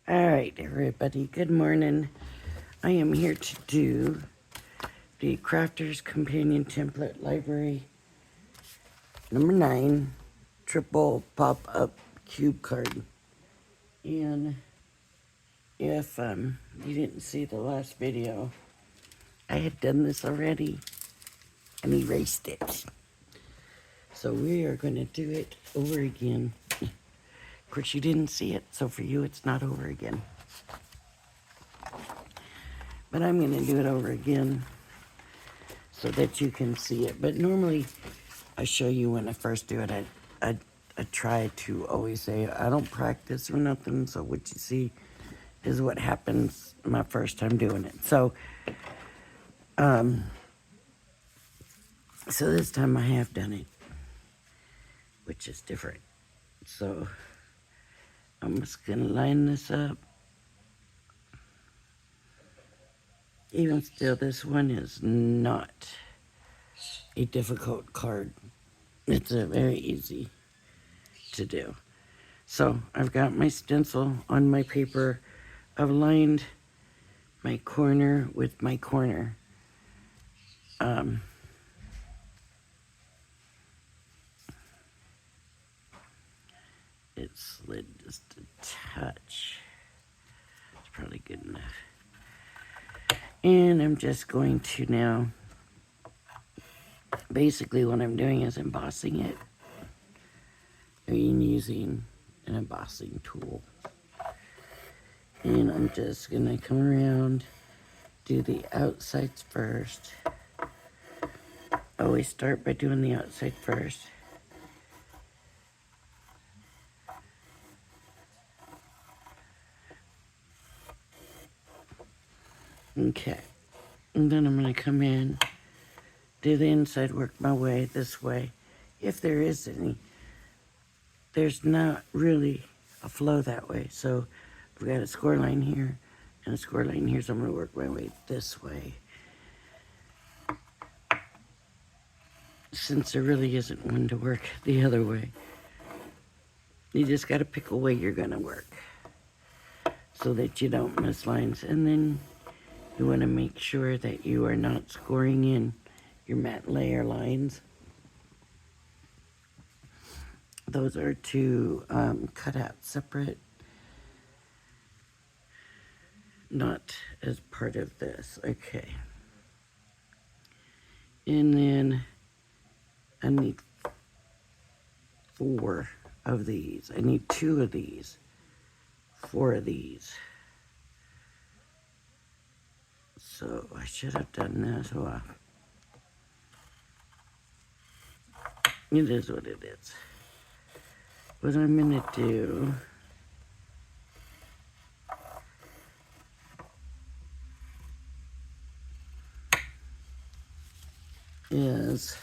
All right, everybody, good morning. I am here to do the Crafter's Companion Template Library number 9 triple pop-up cube card. And if you didn't see the last video, I had done this already and erased it. So we are going to do it over again. Of course, you didn't see it, so for you it's not over again. But I'm going to do it over again so that you can see it. But normally I show you when I first do it. I try to always say I don't practice or nothing, so what you see is what happens my first time doing it. So so this time I have done it, which is different. So I'm just gonna line this up. Even still, this one is not a difficult card. It's a very easy to do. So I've got my stencil on my paper. I've lined my corner with my corner. It slid just a touch. It's probably good enough. And I'm just going to now, basically what I'm doing is embossing it. I'm using an embossing tool. And I'm just gonna come around, do the outsides first. Always start by doing the outside first. Okay. And then I'm gonna come in, do the inside, work my way this way. If there is any, there's not really a flow that way. So I've got a score line here and a score line here, so I'm gonna work my way this way. Since there really isn't one to work the other way. You just gotta pick a way you're gonna work so that you don't miss lines. And then you wanna make sure that you are not scoring in your matte layer lines. Those are to cut out separate, not as part of this. Okay. And then I need 4 of these. I need 2 of these, 4 of these. So I should have done this. Well, it is what it is. What I'm gonna do is,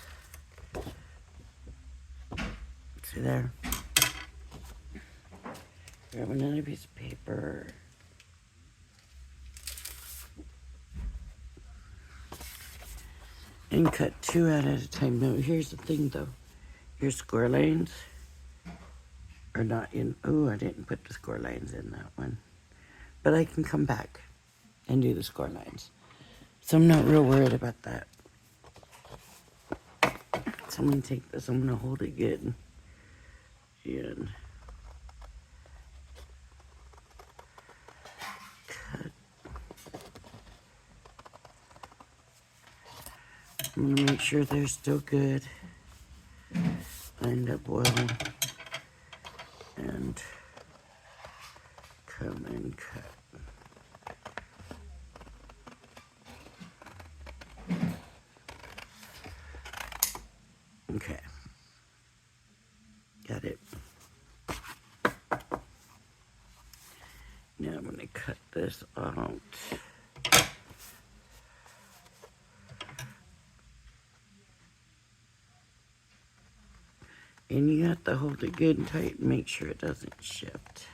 see there, grab another piece of paper. And cut 2 out at a time. Now here's the thing though, your score lines are not in, oh, I didn't put the score lines in that one. But I can come back and do the score lines. So I'm not real worried about that. So I'm gonna take this, I'm gonna hold it good. And cut. I'm gonna make sure they're still good. Lined up well. And come and cut. Okay. Got it. Now I'm going to cut this out. And you have to hold it good and tight and make sure it doesn't shift.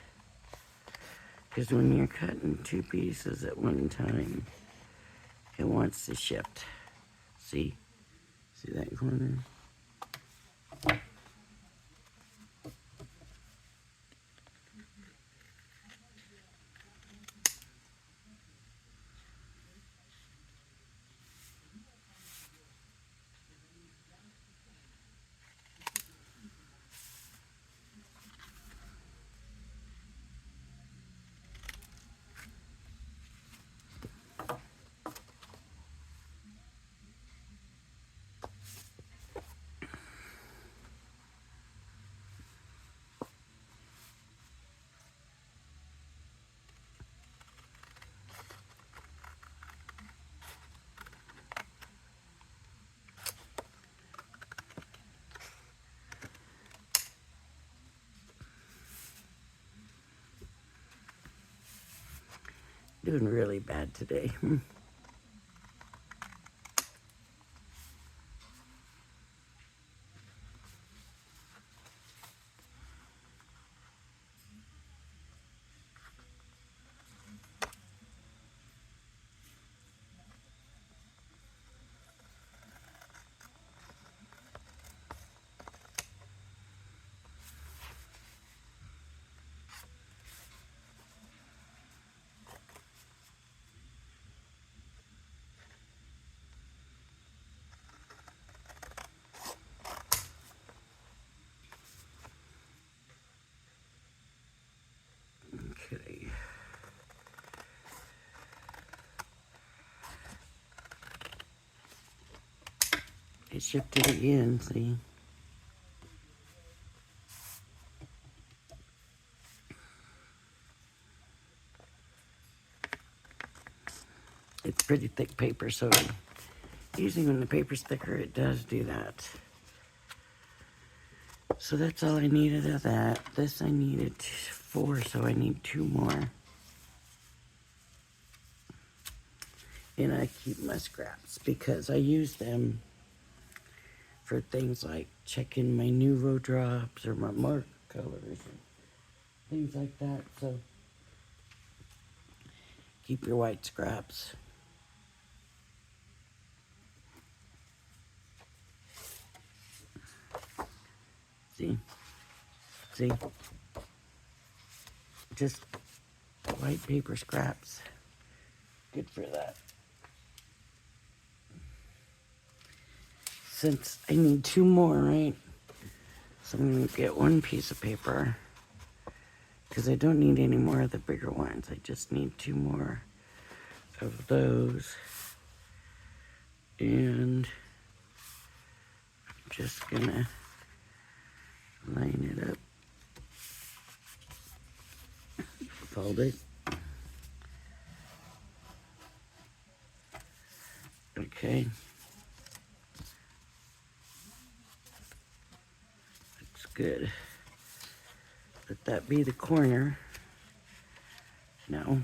Because when you're cutting 2 pieces at one time, it wants to shift. See? See that corner? Doing really bad today. Okay. It shifted again, see? It's pretty thick paper, so usually when the paper's thicker, it does do that. So that's all I needed of that. This I needed 4, so I need 2 more. And I keep my scraps because I use them for things like checking my Nuvo drops or my mark colors and things like that. So keep your white scraps. See? See? Just white paper scraps. Good for that. Since I need 2 more, right? So I'm going to get 1 piece of paper. Because I don't need any more of the bigger ones. I just need 2 more of those. And I'm just going to line it up. Fold it. Okay. Looks good. Let that be the corner. Now,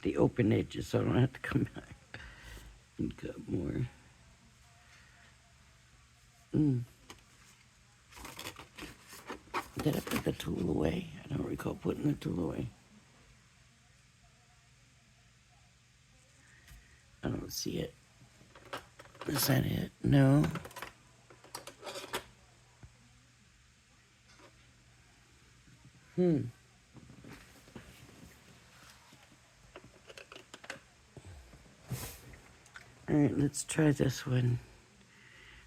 the open edges, so I don't have to come back and cut more. Did I put the tool away? I don't recall putting the tool away. I don't see it. Is that it? No. Alright, let's try this one.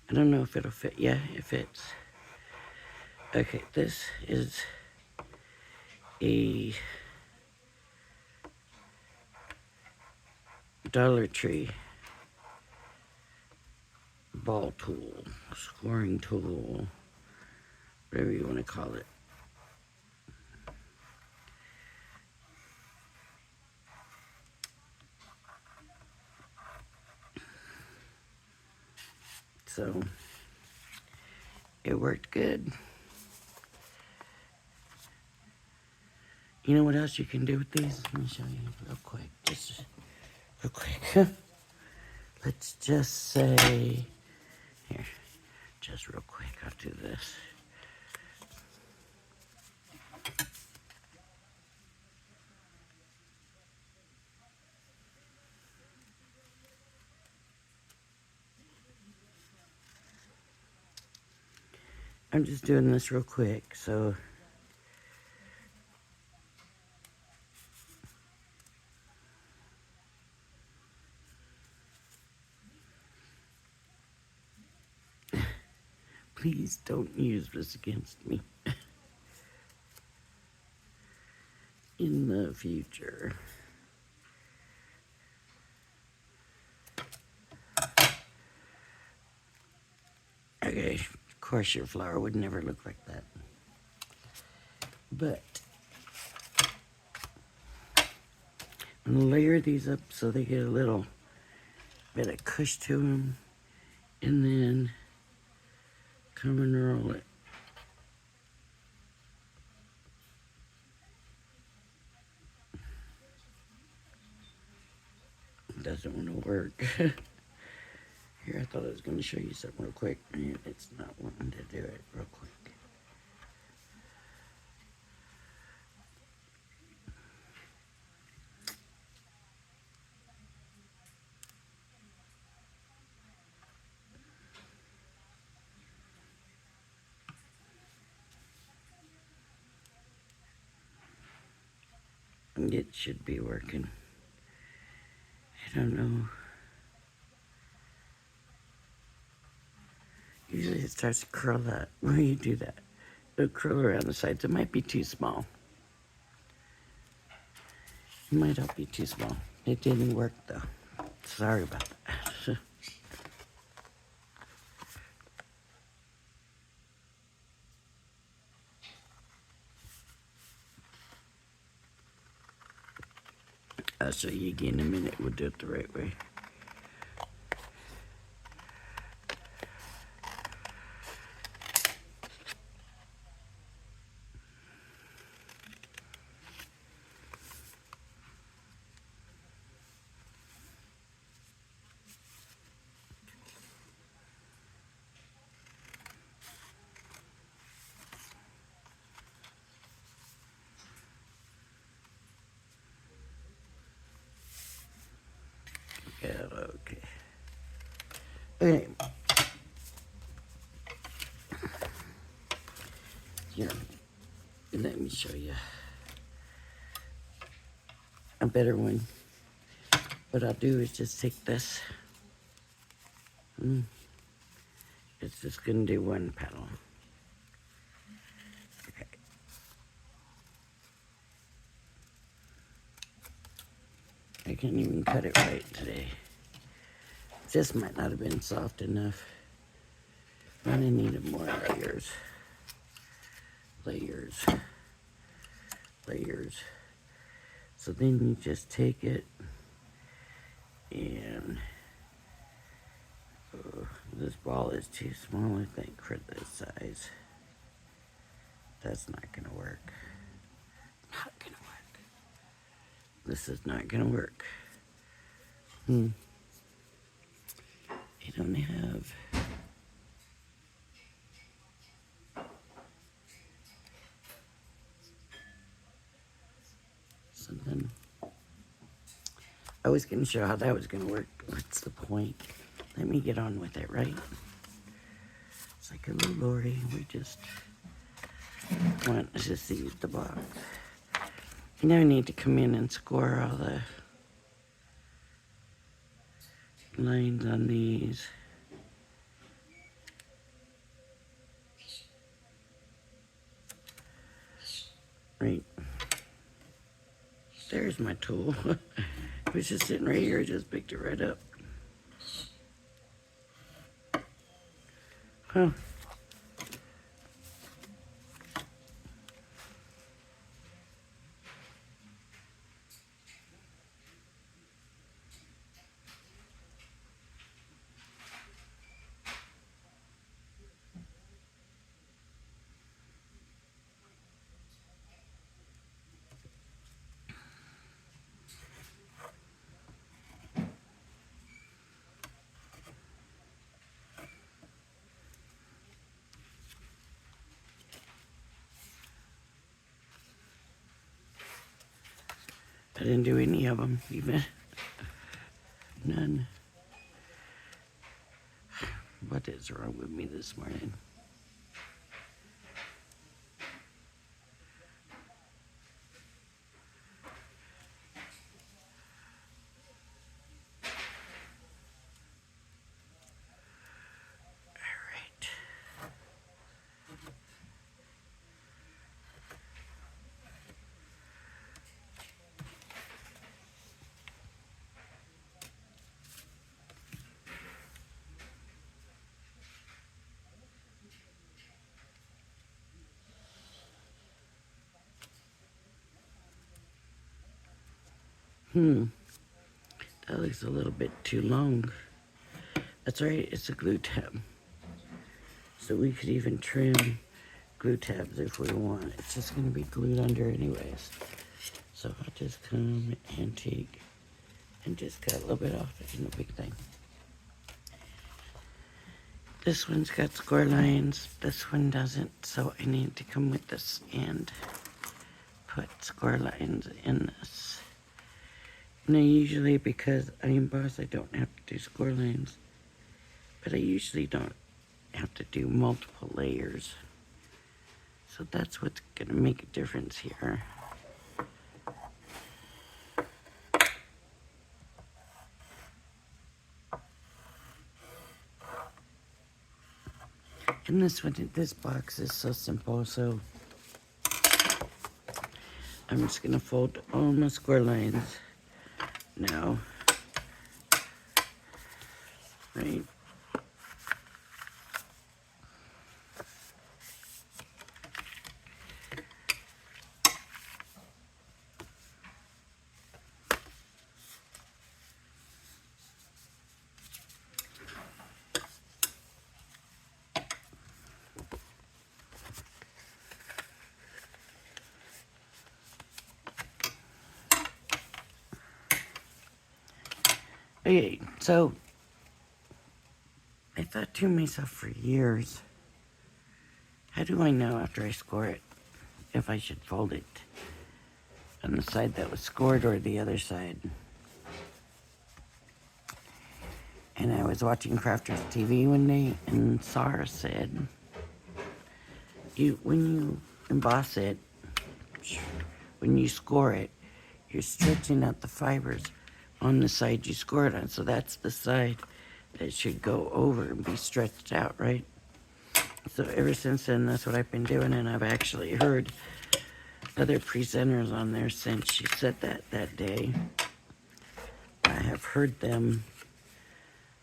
I don't know if it'll fit. Yeah, it fits. Okay, this is a Dollar Tree ball tool, scoring tool, whatever you want to call it. So, it worked good. You know what else you can do with these? Let me show you real quick. Just real quick. Let's just say, here, just real quick, I'll do this. I'm just doing this real quick, so please don't use this against me in the future. Okay, of course your flower would never look like that. But I'm gonna layer these up so they get a little bit of cush to them, and then come and roll it. doesn't want to work. Here, I thought I was going to show you something real quick, and it's not wanting to do it real quick. It should be working. I don't know. Usually it starts to curl out when you do that. It'll curl around the sides. It might be too small. It might not be too small. It didn't work though. Sorry about that. I'll show you again in a minute. We'll do it the right way. Yeah, okay. Okay. Here, let me show you a better one. What I'll do is just take this. It's just gonna do one petal. Okay. I can't even cut it right today. This might not have been soft enough. I'm gonna need more layers. Layers. Layers. So then you just take it and this ball is too small, I think, for this size. That's not gonna work. Not gonna work. This is not gonna work. I don't have something. I was gonna show how that was gonna work. What's the point? Let me get on with it, right? It's like a little Lori. We just want to just use the box. Now I need to come in and score all the lines on these. Right. There's my tool. It was just sitting right here. I just picked it right up. Huh. I didn't do any of them, even. None. What is wrong with me this morning? All right. That looks a little bit too long. That's right, it's a glue tab. So we could even trim glue tabs if we want. It's just gonna be glued under anyways. So I'll just come and take and just cut a little bit off. It's no big thing. This one's got score lines. This one doesn't, so I need to come with this and put score lines in this. Now usually, because I emboss, I don't have to do score lines, but I usually don't have to do multiple layers. So that's what's gonna make a difference here. And this one, this box is so simple, so I'm just gonna fold all my score lines now. Right. Okay, so I thought to myself for years, how do I know after I score it if I should fold it on the side that was scored or the other side? And I was watching Crafters TV one day, and Sarah said, when you emboss it, when you score it, you're stretching out the fibers on the side you score it on. So that's the side that should go over and be stretched out, right? So ever since then, that's what I've been doing, and I've actually heard other presenters on there since she said that day. I have heard them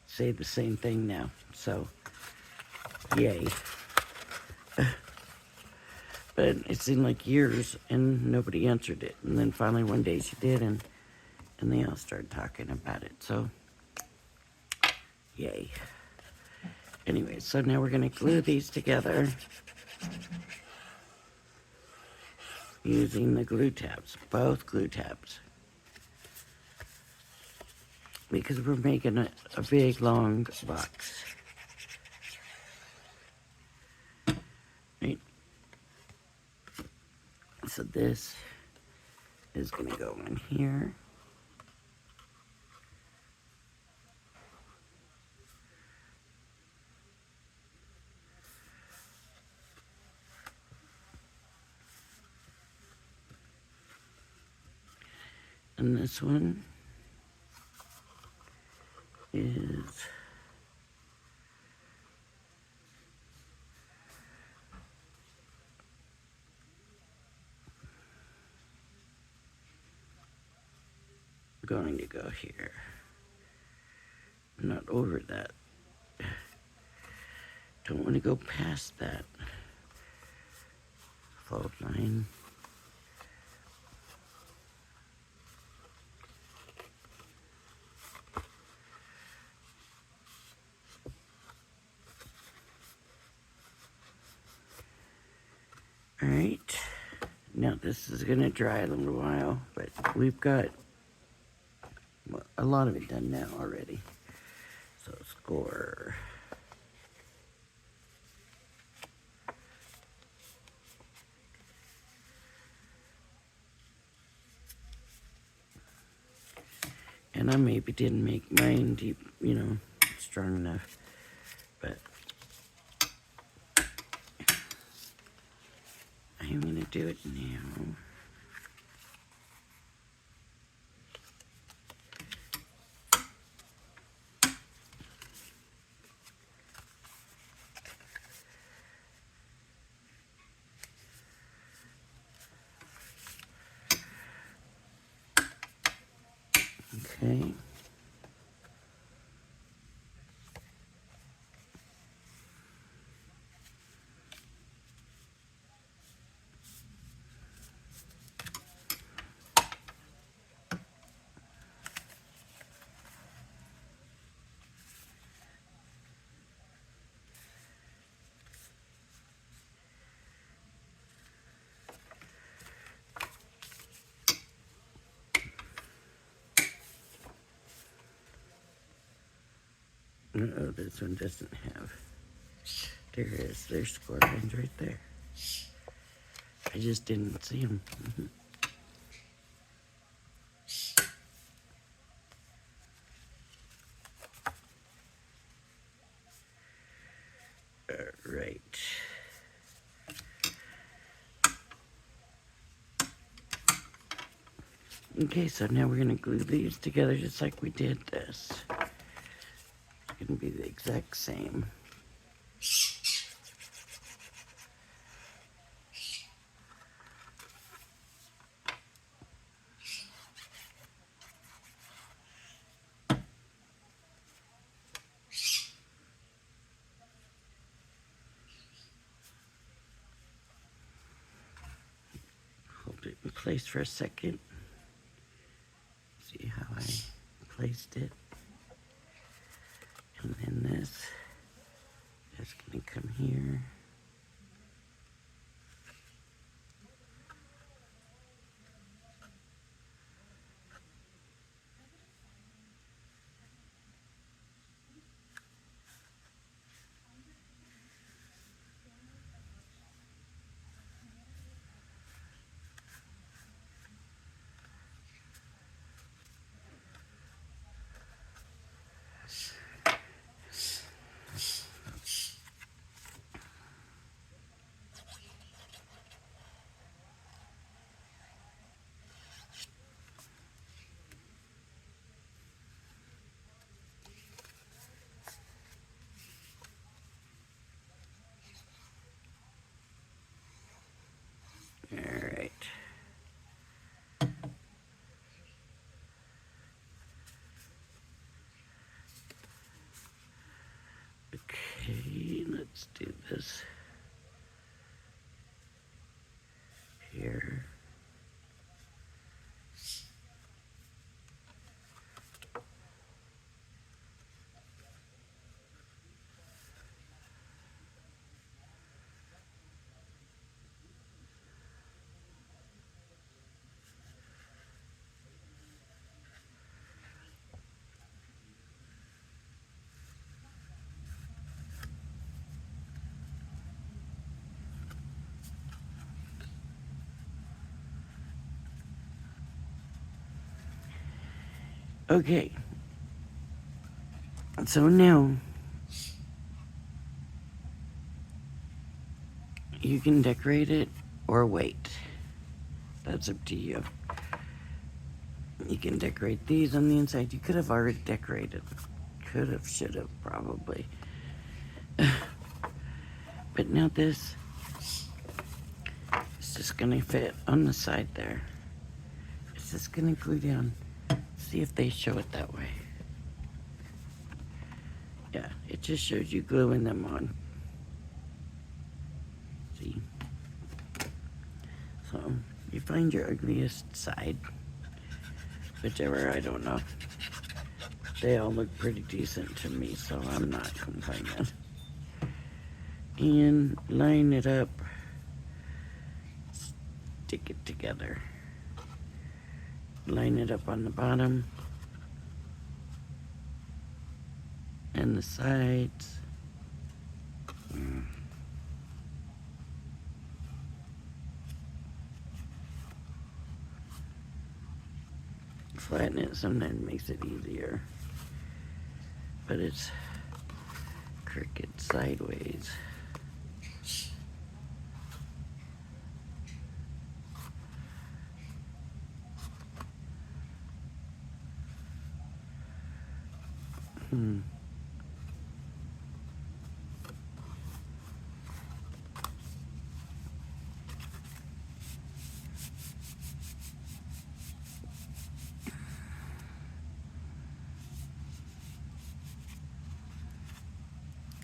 say the same thing now, so yay. But it seemed like years, and nobody answered it. And then finally one day she did, and they all started talking about it, so yay. Anyway, so now we're gonna glue these together using the glue tabs, both glue tabs. Because we're making a big, long box. Right? So this is gonna go in here. And this one is going to go here. Not over that. Don't want to go past that fold line. All right. Now this is gonna dry a little while, but we've got a lot of it done now already. So score. And I maybe didn't make mine deep, strong enough, but I'm gonna do it now. Okay. Oh, this one doesn't have. There is. There's score lines right there. I just didn't see them. Right. Okay, so now we're going to glue these together just like we did this. It's going to be the exact same. Hold it in place for a second. See how I placed it. And then this is going to come here. All right. Okay, let's do this here. Okay. So now you can decorate it or wait. That's up to you. You can decorate these on the inside. You could have already decorated. Could have, should have, probably. But now this is just gonna fit on the side there. It's just gonna glue down. See if they show it that way. Yeah, it just shows you gluing them on. See? So, you find your ugliest side. Whichever, I don't know. They all look pretty decent to me, so I'm not complaining. And line it up. Stick it together. Line it up on the bottom. And the sides. Flatten it sometimes makes it easier. But it's crooked sideways.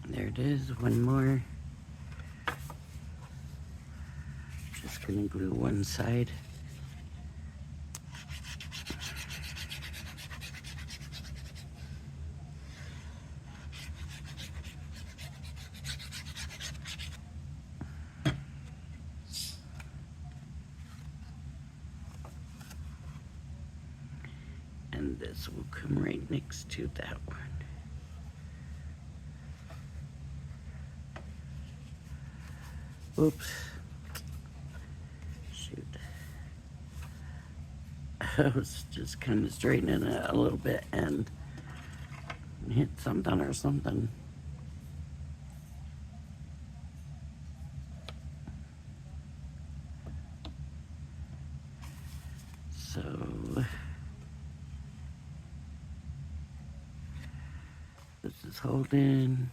There it is, one more. Just gonna glue one side. And this will come right next to that one. Oops. Shoot. I was just kind of straightening it a little bit and hit something or something. So this is holding.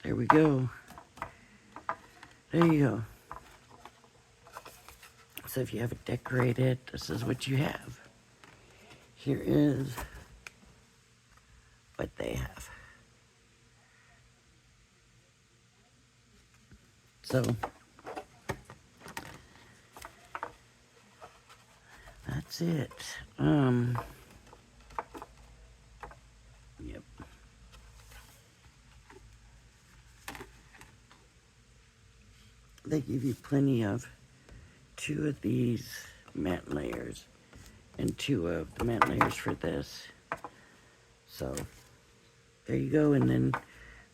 There we go. There you go. So if you have it decorated, this is what you have. Here is what they have. So that's it. Yep. They give you plenty of 2 of these matte layers and 2 of the matte layers for this. So there you go. And then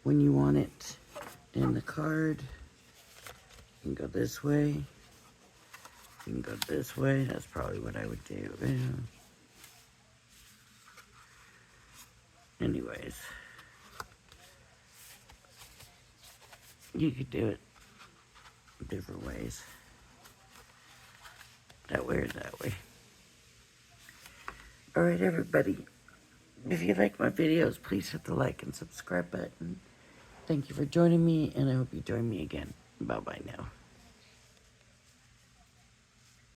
when you want it in the card, you can go this way. You can go this way. That's probably what I would do. Anyways, you could do it different ways. That way or that way. Alright, everybody. If you like my videos, please hit the like and subscribe button. Thank you for joining me, and I hope you join me again. Bye-bye now.